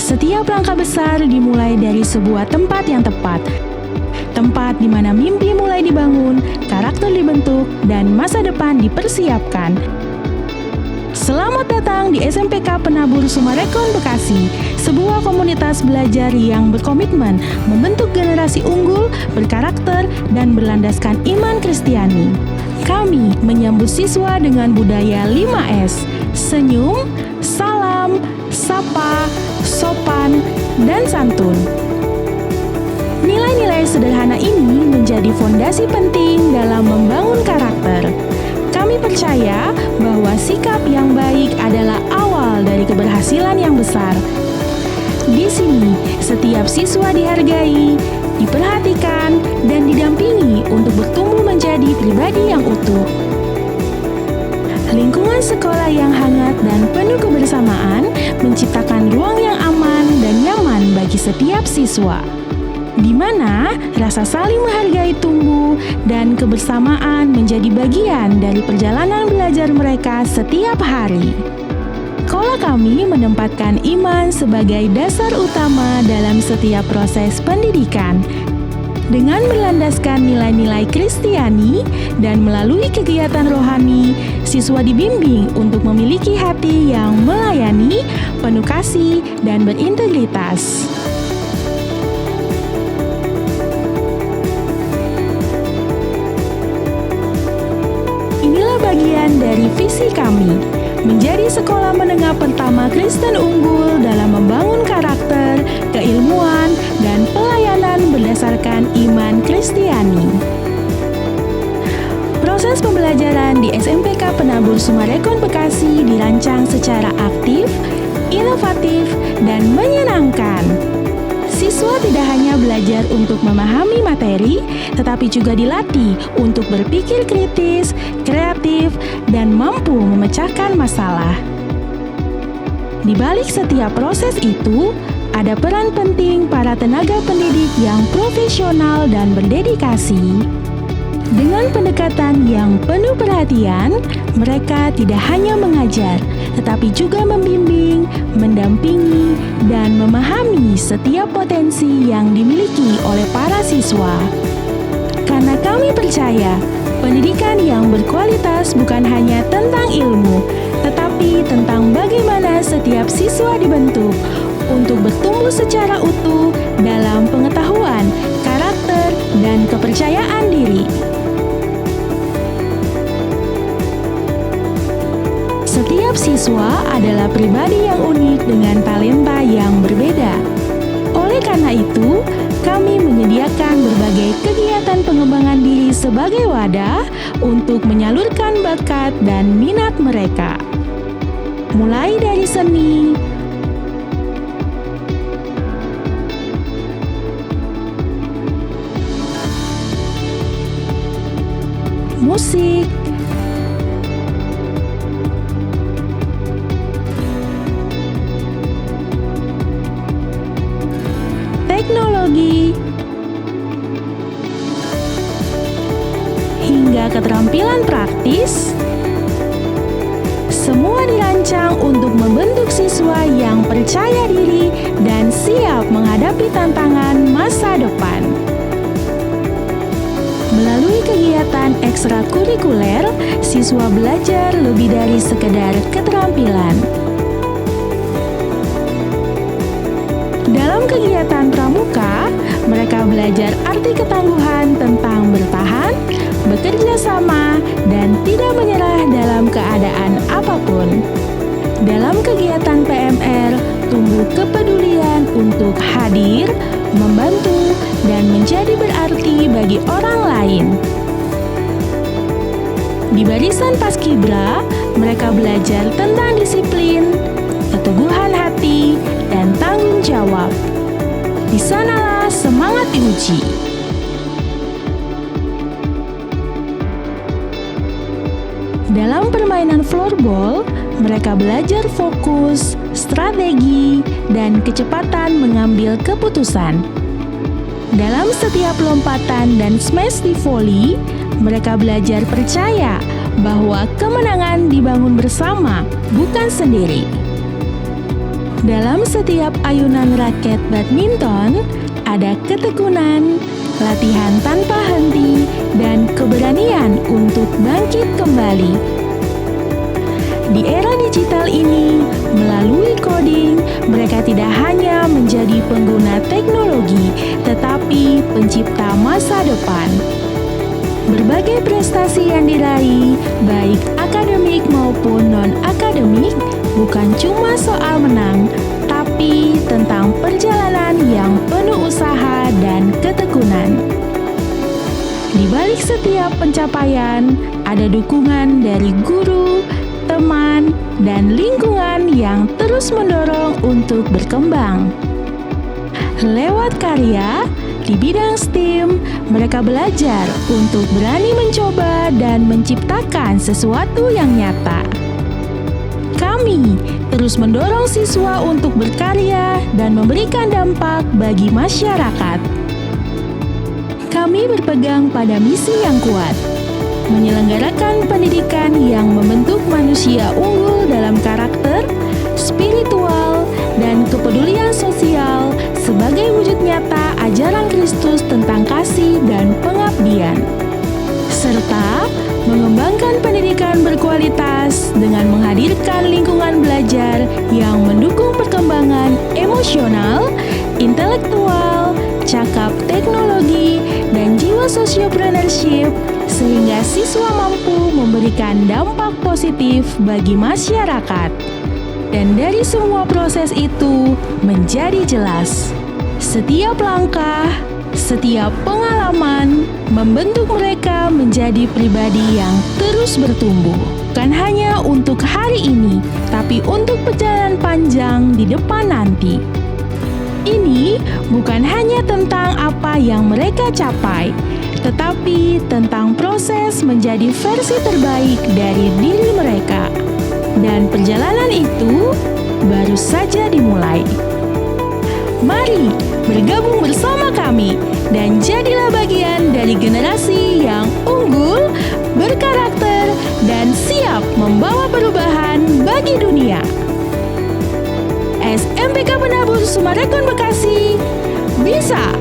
Setiap langkah besar dimulai dari sebuah tempat yang tepat. Tempat di mana mimpi mulai dibangun, karakter dibentuk, dan masa depan dipersiapkan. Selamat datang di SMPK Penabur Sumarekon Bekasi, sebuah komunitas belajar yang berkomitmen membentuk generasi unggul, berkarakter, dan berlandaskan iman Kristiani. Kami menyambut siswa dengan budaya 5S, senyum, salam, sapa, sopan, dan santun. Nilai-nilai sederhana ini menjadi fondasi penting dalam membangun karakter. Kami percaya bahwa sikap yang baik adalah awal dari keberhasilan yang besar. Di sini, setiap siswa dihargai, diperhatikan, dan didampingi untuk bertumbuh menjadi pribadi yang utuh. Lingkungan sekolah yang hangat dan penuh kebersamaan menciptakan ruang yang aman dan nyaman bagi setiap siswa, di mana rasa saling menghargai tumbuh dan kebersamaan menjadi bagian dari perjalanan belajar mereka setiap hari. Sekolah kami menempatkan iman sebagai dasar utama dalam setiap proses pendidikan. Dengan berlandaskan nilai-nilai Kristiani dan melalui kegiatan rohani, siswa dibimbing untuk memiliki hati yang melayani, penuh kasih, dan berintegritas. Inilah bagian dari visi kami, menjadi sekolah menengah pertama Kristen unggul dalam membangun karakter, keilmuan, dan pelayanan berdasarkan iman Kristiani. Proses pembelajaran di SMPK Penabur Sumarekon Bekasi dirancang secara aktif, inovatif, dan menyenangkan. Siswa tidak hanya belajar untuk memahami materi, tetapi juga dilatih untuk berpikir kritis, kreatif, dan mampu memecahkan masalah. Di balik setiap proses itu, ada peran penting para tenaga pendidik yang profesional dan berdedikasi. Dengan pendekatan yang penuh perhatian, mereka tidak hanya mengajar, tetapi juga membimbing, mendampingi, dan memahami setiap potensi yang dimiliki oleh para siswa. Karena kami percaya, pendidikan yang berkualitas bukan hanya tentang ilmu, tetapi tentang bagaimana setiap siswa dibentuk untuk bertumbuh secara utuh dalam pengetahuan, karakter, dan kepercayaan diri. Setiap siswa adalah pribadi yang unik dengan talenta yang berbeda. Oleh karena itu, kami menyediakan berbagai kegiatan pengembangan diri sebagai wadah untuk menyalurkan bakat dan minat mereka. Mulai dari seni, musik, teknologi, hingga keterampilan praktis, semua dirancang untuk membentuk siswa yang percaya diri dan siap menghadapi tantangan masa depan. Melalui kegiatan ekstrakurikuler, siswa belajar lebih dari sekedar keterampilan. Dalam kegiatan pramuka, mereka belajar arti ketangguhan tentang bertahan, bekerja sama, dan tidak menyerah dalam keadaan apapun. Dalam kegiatan PMR, tumbuh kepedulian untuk hadir, membantu, dan menjadi berarti bagi orang lain. Di barisan Paskibra, mereka belajar tentang disiplin, keteguhan hati, dan tanggung jawab. Di sanalah semangat diuji. Dalam permainan floorball, mereka belajar fokus, strategi, dan kecepatan mengambil keputusan. Dalam setiap lompatan dan smash di voli, mereka belajar percaya bahwa kemenangan dibangun bersama, bukan sendiri. Dalam setiap ayunan raket badminton, ada ketekunan, latihan tanpa henti, dan keberanian untuk bangkit kembali. Di era digital ini, melalui coding, mereka tidak hanya menjadi pengguna teknologi, tetapi pencipta masa depan. Berbagai prestasi yang diraih, baik akademik maupun non-akademik, bukan cuma soal menang, tapi tentang perjalanan yang penuh usaha dan ketekunan. Di balik setiap pencapaian, ada dukungan dari guru, teman, dan lingkungan yang terus mendorong untuk berkembang. Lewat karya, di bidang STEM, mereka belajar untuk berani mencoba dan menciptakan sesuatu yang nyata. Kami terus mendorong siswa untuk berkarya dan memberikan dampak bagi masyarakat. Kami berpegang pada misi yang kuat, menyelenggarakan pendidikan yang membentuk manusia unggul dalam karakter, spiritual, dan kepedulian sosial sebagai wujud nyata ajaran Kristus tentang kasih dan pengabdian, serta mengembangkan pendidikan berkualitas dengan menghadirkan lingkungan belajar yang mendukung perkembangan emosional, intelektual, cakap teknologi, dan jiwa sosiopreneurship sehingga siswa mampu memberikan dampak positif bagi masyarakat. Dan dari semua proses itu menjadi jelas, setiap langkah, setiap pengalaman membentuk mereka menjadi pribadi yang terus bertumbuh. Bukan hanya untuk hari ini, tapi untuk perjalanan panjang di depan nanti. Ini bukan hanya tentang apa yang mereka capai, tetapi tentang proses menjadi versi terbaik dari diri mereka. Dan perjalanan itu baru saja dimulai. Mari bergabung bersama kami dan jadilah bagian dari generasi yang unggul, berkarakter, dan siap membawa perubahan bagi dunia. SMPK Penabur Summarecon Bekasi bisa.